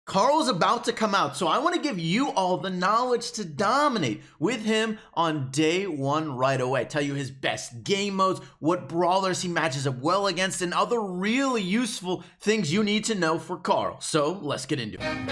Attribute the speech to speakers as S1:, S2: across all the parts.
S1: Carl's about to come out, so I want to give you all the knowledge to dominate with him on day one right away. Tell you his best game modes, what brawlers he matches up well against, and other really useful things you need to know for Carl. So let's get into it.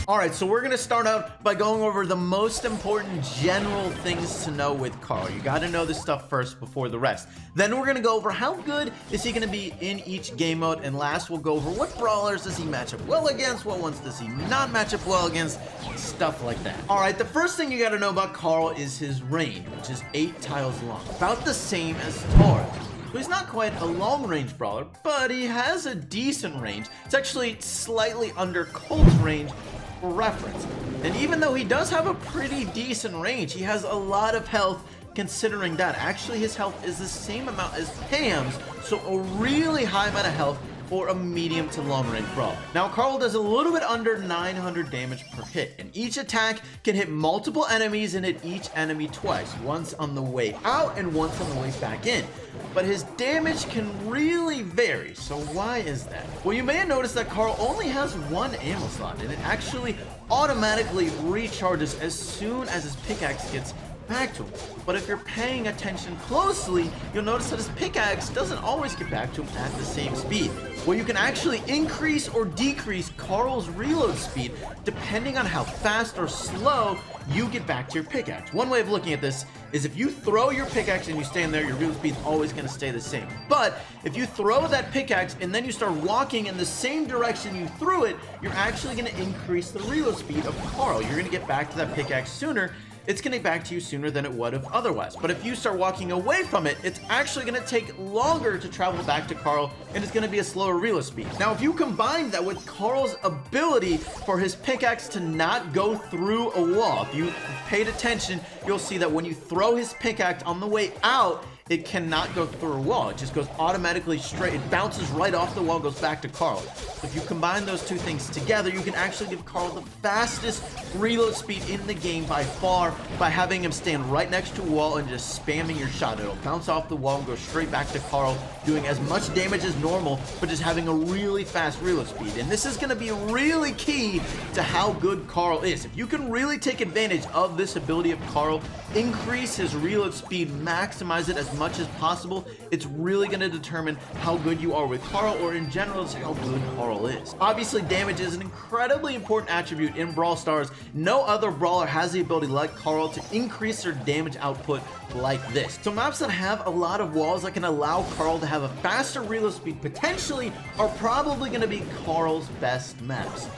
S1: Alright, so we're going to start out by going over the most important general things to know with Carl. You got to know this stuff first before the rest. Then we're going to go over how good is he going to be in each game mode. And last, we'll go over what brawlers does he match up well against, what ones does he not match up well against, stuff like that. Alright, the first thing you got to know about Carl is his range, which is 8 tiles long. About the same as Taurus. So he's not quite a long-range brawler, but he has a decent range. It's actually slightly under Colt's range for reference. And even though he does have a pretty decent range, he has a lot of health considering that. Actually, his health is the same amount as Pam's, so a really high amount of health for a medium to long range brawl. Now, Carl does a little bit under 900 damage per hit, and each attack can hit multiple enemies and hit each enemy twice, once on the way out and once on the way back in. But his damage can really vary, so why is that? Well, you may have noticed that Carl only has one ammo slot, and it actually automatically recharges as soon as his pickaxe gets back to him. But if you're paying attention closely, you'll notice that his pickaxe doesn't always get back to him at the same speed. Well, you can actually increase or decrease Carl's reload speed depending on how fast or slow you get back to your pickaxe. One way of looking at this is if you throw your pickaxe and you stand there, your reload speed is always going to stay the same. But if you throw that pickaxe and then you start walking in the same direction you threw it, you're actually going to increase the reload speed of Carl. You're going to get back to that pickaxe sooner. It's going to get back to you sooner than it would have otherwise. But if you start walking away from it, it's actually going to take longer to travel back to Carl, and it's going to be a slower reload speed. Now, if you combine that with Carl's ability for his pickaxe to not go through a wall, if you paid attention, you'll see that when you throw his pickaxe on the way out, it cannot go through a wall. It just goes automatically straight. It bounces right off the wall, goes back to Carl. If you combine those two things together, you can actually give Carl the fastest reload speed in the game by far by having him stand right next to a wall and just spamming your shot. It'll bounce off the wall and go straight back to Carl, doing as much damage as normal, but just having a really fast reload speed. And this is going to be really key to how good Carl is. If you can really take advantage of this ability of Carl, increase his reload speed, maximize it as much as possible, it's really going to determine how good you are with Carl, or in general, just how good Carl is. Obviously, damage is an incredibly important attribute in Brawl Stars. No other brawler has the ability like Carl to increase their damage output like this. So maps that have a lot of walls that can allow Carl to have a faster reload speed potentially are probably going to be Carl's best maps.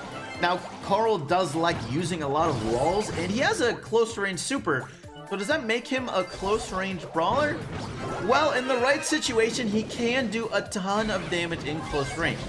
S1: Now, Carl does like using a lot of walls, and he has a close range super. So does that make him a close range brawler? Well, in the right situation, he can do a ton of damage in close range.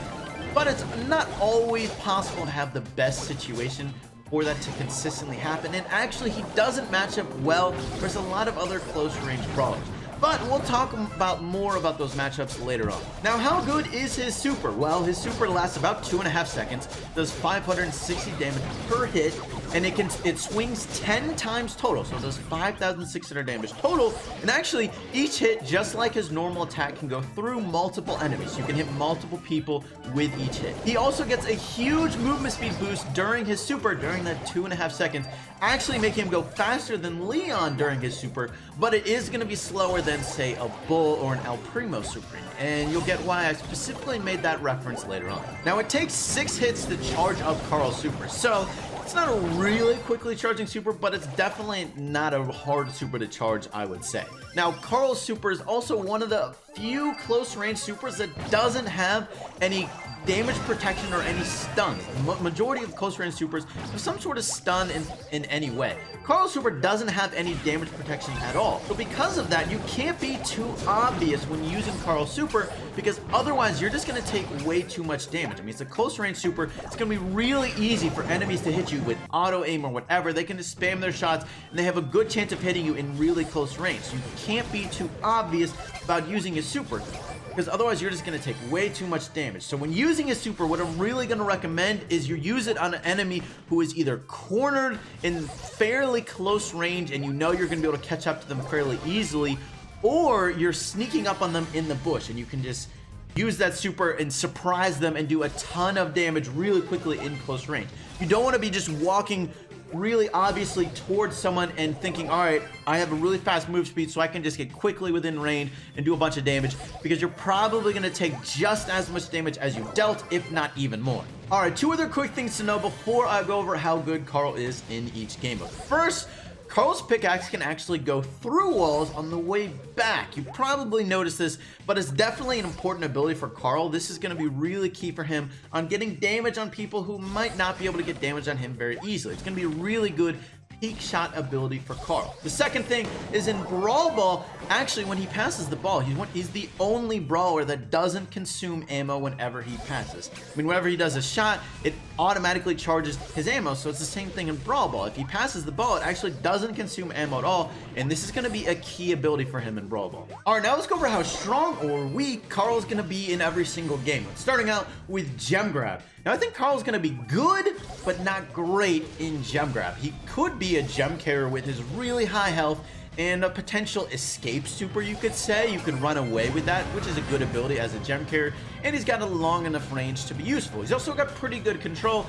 S1: But it's not always possible to have the best situation for that to consistently happen. And actually, he doesn't match up well versus a lot of other close range brawlers. But we'll talk more about those matchups later on. Now, how good is his super? Well, his super lasts about 2.5 seconds, does 560 damage per hit, and it swings 10 times total, so it does 5,600 damage total. And actually, each hit, just like his normal attack, can go through multiple enemies. You can hit multiple people with each hit. He also gets a huge movement speed boost during his super, during that 2.5 seconds, actually making him go faster than Leon during his super, but it is going to be slower than, say, a Bull or an El Primo super, and you'll get why I specifically made that reference later on. Now, it takes 6 hits to charge up Carl's super, so it's not a really quickly charging super, but it's definitely not a hard super to charge, I would say. Now, Carl's super is also one of the few close range supers that doesn't have any damage protection or any stun. Majority of close range supers have some sort of stun in any way. Carl's super doesn't have any damage protection at all. So because of that, you can't be too obvious when using Carl's super, because otherwise you're just going to take way too much damage. I mean, it's a close range super. It's going to be really easy for enemies to hit you with auto aim or whatever. They can just spam their shots and they have a good chance of hitting you in really close range. So you can't be too obvious about using a super, because otherwise you're just going to take way too much damage. So when using a super, what I'm really going to recommend is you use it on an enemy who is either cornered in fairly close range and you know you're going to be able to catch up to them fairly easily, or you're sneaking up on them in the bush and you can just use that super and surprise them and do a ton of damage really quickly in close range. You don't want to be just walking really obviously towards someone and thinking, all right, I have a really fast move speed so I can just get quickly within range and do a bunch of damage, because you're probably going to take just as much damage as you dealt, if not even more. All right, 2 other quick things to know before I go over how good Carl is in each game mode. First, Carl's pickaxe can actually go through walls on the way back. You probably noticed this, but it's definitely an important ability for Carl. This is going to be really key for him on getting damage on people who might not be able to get damage on him very easily. It's going to be a really good peak shot ability for Carl. The second thing is in Brawl Ball, actually when he passes the ball, he's the only brawler that doesn't consume ammo whenever he passes. I mean, whenever he does a shot, it automatically charges his ammo, so it's the same thing in Brawl Ball. If he passes the ball, it actually doesn't consume ammo at all, and this is going to be a key ability for him in Brawl Ball. Alright, now let's go over how strong or weak Carl is going to be in every single game. Starting out with Gem Grab. Now, I think Carl's going to be good, but not great in Gem Grab. He could be a gem carrier with his really high health and a potential escape super, you could say. You could run away with that, which is a good ability as a gem carrier, and he's got a long enough range to be useful. He's also got pretty good control.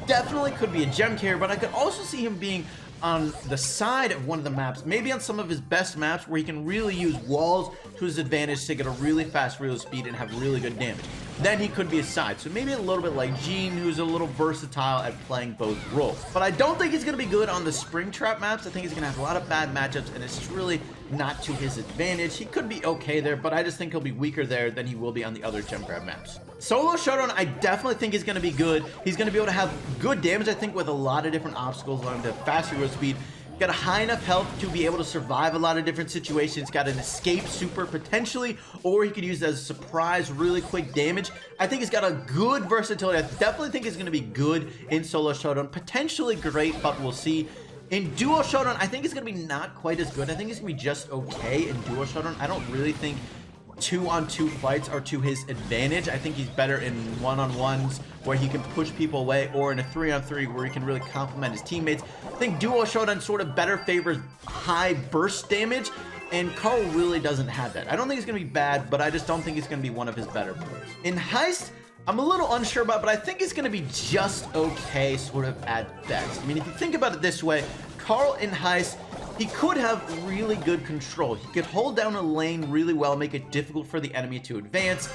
S1: Definitely could be a gem carrier, but I could also see him being on the side of one of the maps, maybe on some of his best maps where he can really use walls to his advantage to get a really fast reload speed and have really good damage. Then he could be a side, so maybe a little bit like Gene, who's a little versatile at playing both roles. But I don't think he's going to be good on the Springtrap maps. I think he's going to have a lot of bad matchups, and it's just really not to his advantage. He could be okay there, but I just think he'll be weaker there than he will be on the other Gem Grab maps. Solo Showdown, I definitely think he's going to be good. He's going to be able to have good damage, I think, with a lot of different obstacles, allowing him to have fast reload speed. Got a high enough health to be able to survive a lot of different situations. Got an escape super potentially, or he could use it as a surprise, really quick damage. I think he's got a good versatility. I definitely think he's going to be good in Solo Showdown. Potentially great, but we'll see. In Duo Showdown, I think he's going to be not quite as good. I think he's going to be just okay in Duo Showdown. I don't really think 2-on-2 fights are to his advantage. I think he's better in 1-on-1s where he can push people away, or in a 3-on-3 where he can really complement his teammates. I think Duo Showdown sort of better favors high burst damage, and Carl really doesn't have that. I don't think he's going to be bad, but I just don't think he's going to be one of his better players. In Heist, I'm a little unsure about, but I think he's going to be just okay sort of at best. I mean, if you think about it this way, Carl in Heist, he could have really good control. He could hold down a lane really well, make it difficult for the enemy to advance.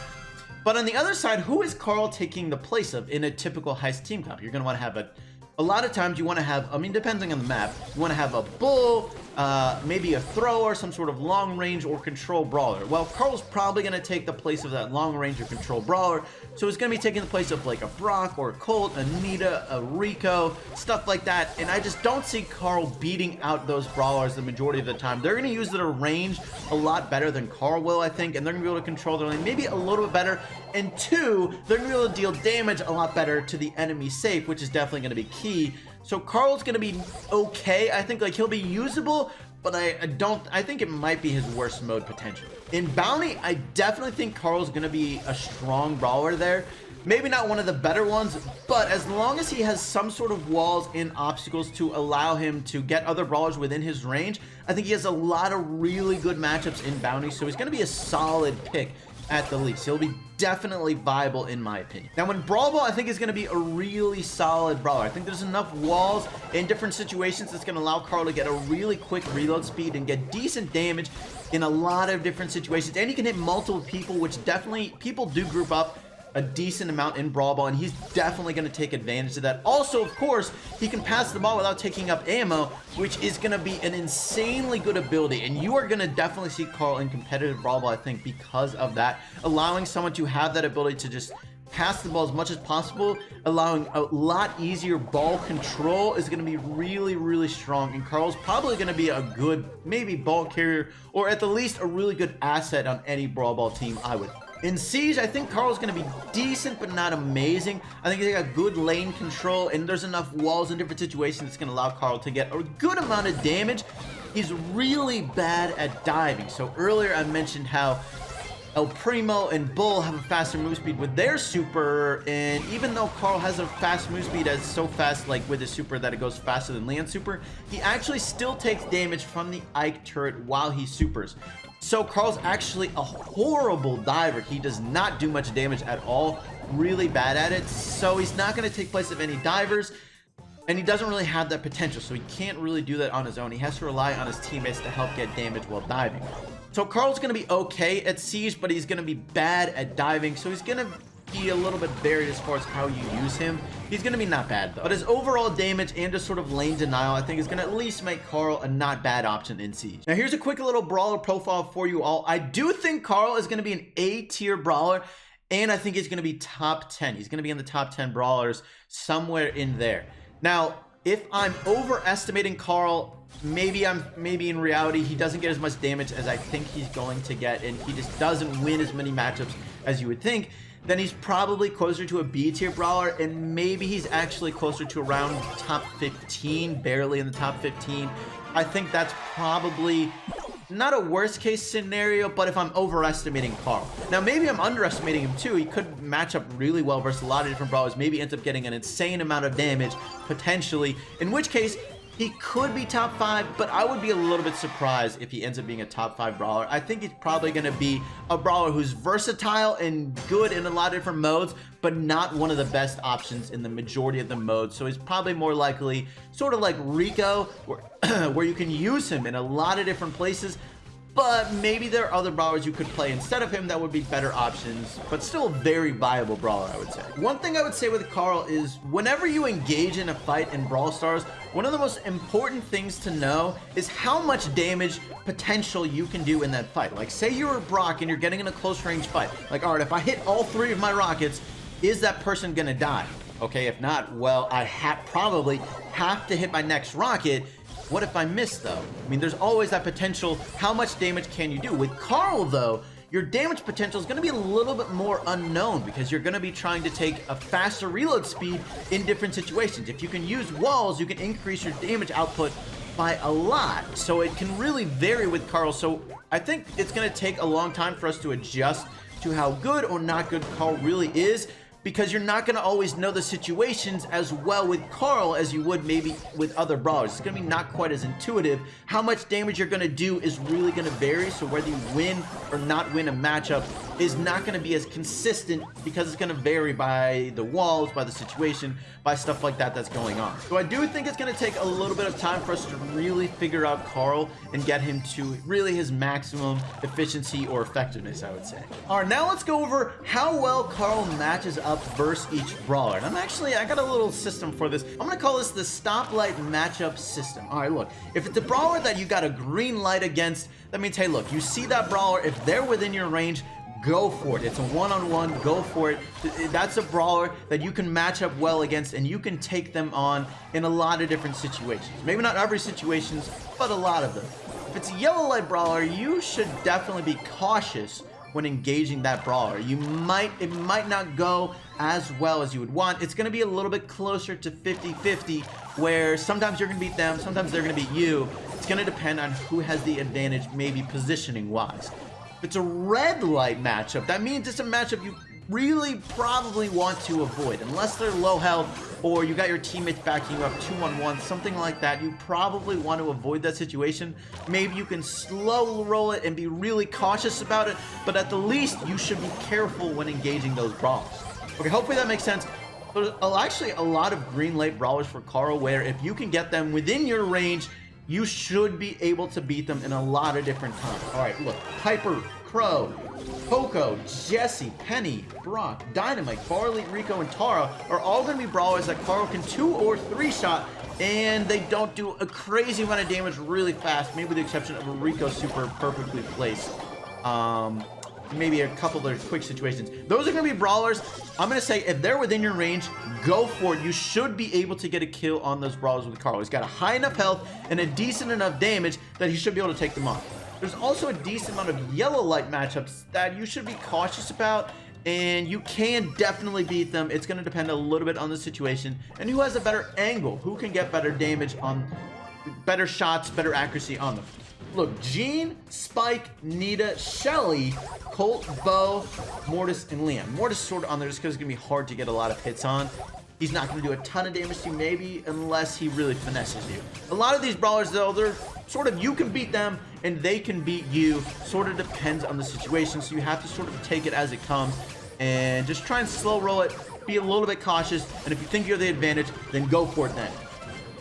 S1: But on the other side, who is Carl taking the place of in a typical Heist team comp? You're going to want to have a lot of times you want to have, I mean, depending on the map, you want to have a bull, maybe a thrower, some sort of long range or control brawler. Well, Carl's probably going to take the place of that long range or control brawler, so it's going to be taking the place of like a Brock or a Colt, a Nita, a Rico, stuff like that, and I just don't see Carl beating out those brawlers the majority of the time. They're going to use their range a lot better than Carl will, I think, and they're going to be able to control their lane maybe a little bit better, and 2, they're going to be able to deal damage a lot better to the enemy safe, which is definitely going to be key. So Carl's going to be okay. I think like he'll be usable, but I think it might be his worst mode potentially. In Bounty, I definitely think Carl's going to be a strong brawler there. Maybe not one of the better ones, but as long as he has some sort of walls and obstacles to allow him to get other brawlers within his range, I think he has a lot of really good matchups in Bounty, so he's going to be a solid pick at the least. He'll be definitely viable in my opinion. Now in Brawl Ball, I think is going to be a really solid brawler. I think there's enough walls in different situations that's going to allow Carl to get a really quick reload speed and get decent damage in a lot of different situations. And he can hit multiple people, which definitely people do group up a decent amount in Brawl Ball, and he's definitely going to take advantage of that. Also, of course, he can pass the ball without taking up ammo, which is going to be an insanely good ability, and you are going to definitely see Carl in competitive Brawl Ball, I think, because of that. Allowing someone to have that ability to just pass the ball as much as possible, allowing a lot easier ball control is going to be really, really strong, and Carl's probably going to be a good, maybe ball carrier, or at the least a really good asset on any Brawl Ball team, I would think. In Siege, I think Carl's going to be decent, but not amazing. I think he's got good lane control, and there's enough walls in different situations that's going to allow Carl to get a good amount of damage. He's really bad at diving. So earlier I mentioned how El Primo and Bull have a faster move speed with their super, and even though Carl has a fast move speed as so fast, like with his super that it goes faster than Leon's super, he actually still takes damage from the Ike turret while he supers. So Carl's actually a horrible diver. He does not do much damage at all. Really bad at it. So he's not going to take place of any divers. And he doesn't really have that potential. So he can't really do that on his own. He has to rely on his teammates to help get damage while diving. So Carl's going to be okay at siege, but he's going to be bad at diving. So he's going to be a little bit varied as far as how you use him. He's going to be not bad though. But his overall damage and just sort of lane denial, I think is going to at least make Carl a not bad option in siege. Now here's a quick little brawler profile for you all. I do think Carl is going to be an A tier brawler, and I think he's going to be top 10. He's going to be in the top 10 brawlers, somewhere in there. Now, if I'm overestimating Carl, maybe in reality he doesn't get as much damage as I think he's going to get, and he just doesn't win as many matchups as you would think, then he's probably closer to a B tier brawler, and maybe he's actually closer to around top 15, barely in the top 15. I think that's probably not a worst case scenario, but if I'm overestimating Carl. Now maybe I'm underestimating him too. He could match up really well versus a lot of different brawlers, maybe ends up getting an insane amount of damage potentially, in which case he could be top 5, but I would be a little bit surprised if he ends up being a top 5 brawler. I think he's probably going to be a brawler who's versatile and good in a lot of different modes, but not one of the best options in the majority of the modes. So he's probably more likely sort of like Rico, where you can use him in a lot of different places, but maybe there are other brawlers you could play instead of him that would be better options, but still a very viable brawler, I would say. One thing I would say with Carl is whenever you engage in a fight in Brawl Stars, one of the most important things to know is how much damage potential you can do in that fight. Like say you're Brock and you're getting in a close range fight. Like, all right, if I hit all 3 of my rockets, is that person gonna die? Okay, if not, well, I probably have to hit my next rocket. What if I miss though? I mean, there's always that potential. How much damage can you do? With Carl though, your damage potential is going to be a little bit more unknown because you're going to be trying to take a faster reload speed in different situations. If you can use walls, you can increase your damage output by a lot. So it can really vary with Carl. So I think it's going to take a long time for us to adjust to how good or not good Carl really is, because you're not going to always know the situations as well with Carl as you would maybe with other brawlers. It's going to be not quite as intuitive. How much damage you're going to do is really going to vary, so whether you win or not win a matchup is not going to be as consistent because it's going to vary by the walls, by the situation, by stuff like that that's going on. So I do think it's going to take a little bit of time for us to really figure out Carl and get him to really his maximum efficiency or effectiveness, I would say. All right, now let's go over how well Carl matches up versus each brawler. And I got a little system for this. I'm gonna call this the stoplight matchup system. All right, look, if it's a brawler that you got a green light against, that means, hey, look, you see that brawler, if they're within your range, go for it. It's a one-on-one, go for it. That's a brawler that you can match up well against, and you can take them on in a lot of different situations. Maybe not every situation, but a lot of them. If it's a yellow light brawler, you should definitely be cautious when engaging that brawler. It might not go as well as you would want. It's going to be a little bit closer to 50-50, where sometimes you're going to beat them, sometimes they're going to beat you. It's going to depend on who has the advantage, maybe positioning wise. If it's a red light matchup, that means it's a matchup you really probably want to avoid. Unless they're low health or you got your teammates backing you up 2-on-1, something like that, you probably want to avoid that situation. Maybe you can slow roll it and be really cautious about it, but at the least you should be careful when engaging those brawlers. Okay, hopefully that makes sense. There's actually a lot of green light brawlers for Carl where if you can get them within your range, you should be able to beat them in a lot of different times. All right, look, Piper, Crow, Poco, Jesse, Penny, Brock, Dynamite, Barley, Rico, and Tara are all going to be brawlers that Carl can 2 or 3 shot, and they don't do a crazy amount of damage really fast, maybe with the exception of a Rico super perfectly placed. Maybe a couple of quick situations. Those are going to be brawlers. I'm going to say if they're within your range, go for it. You should be able to get a kill on those brawlers with Carl. He's got a high enough health and a decent enough damage that he should be able to take them on. There's also a decent amount of yellow light matchups that you should be cautious about, and you can definitely beat them. It's going to depend a little bit on the situation and who has a better angle, who can get better damage on better shots, better accuracy on them. Look, Jean, Spike, Nita, Shelly, Colt, Bo, Mortis, and Liam. Mortis is sort of on there just because it's going to be hard to get a lot of hits on. He's not going to do a ton of damage to you, maybe, unless he really finesses you. A lot of these brawlers, though, they're sort of, you can beat them and they can beat you. Sort of depends on the situation, so you have to sort of take it as it comes and just try and slow roll it. Be a little bit cautious, and if you think you're the advantage, then go for it then.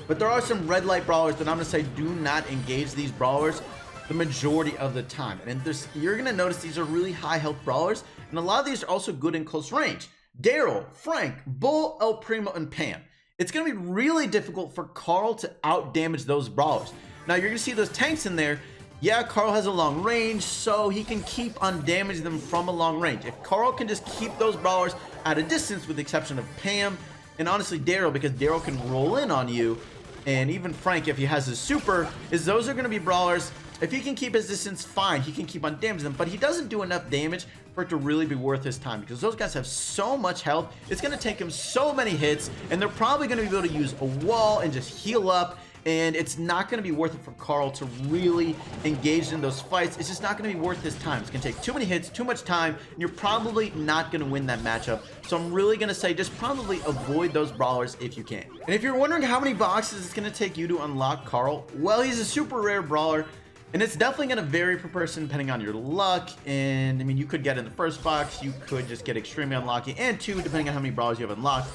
S1: But there are some red light brawlers that I'm going to say do not engage these brawlers the majority of the time. And you're going to notice these are really high health brawlers, and a lot of these are also good in close range. Daryl, Frank, Bull, El Primo, and Pam. It's going to be really difficult for Carl to out damage those brawlers. Now you're going to see those tanks in there. Yeah, Carl has a long range, so he can keep on damaging them from a long range. If Carl can just keep those brawlers at a distance, with the exception of Pam and honestly Daryl, because Daryl can roll in on you, and even Frank, if he has his super, those are going to be brawlers. If he can keep his distance, fine, he can keep on damaging them, but he doesn't do enough damage for it to really be worth his time, because those guys have so much health. It's going to take him so many hits, and they're probably going to be able to use a wall and just heal up, and it's not going to be worth it for Carl to really engage in those fights. It's just not going to be worth his time. It's going to take too many hits, too much time, and you're probably not going to win that matchup. So I'm really going to say just probably avoid those brawlers if you can. And if you're wondering how many boxes it's going to take you to unlock Carl, well, he's a super rare brawler, and it's definitely going to vary per person depending on your luck. And I mean, you could get in the first box, you could just get extremely unlucky, and two, depending on how many brawlers you have unlocked.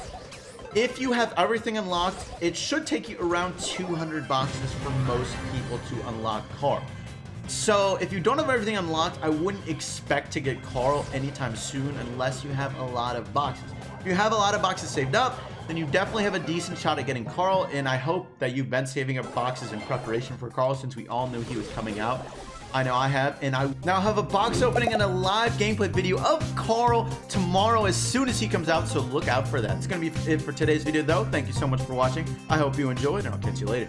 S1: If you have everything unlocked, it should take you around 200 boxes for most people to unlock Carl. So if you don't have everything unlocked, I wouldn't expect to get Carl anytime soon unless you have a lot of boxes. If you have a lot of boxes saved up, then you definitely have a decent shot at getting Carl, and I hope that you've been saving up boxes in preparation for Carl, since we all knew he was coming out. I know I have, and I now have a box opening and a live gameplay video of Carl tomorrow as soon as he comes out, so look out for that. It's going to be it for today's video, though. Thank you so much for watching. I hope you enjoyed, and I'll catch you later.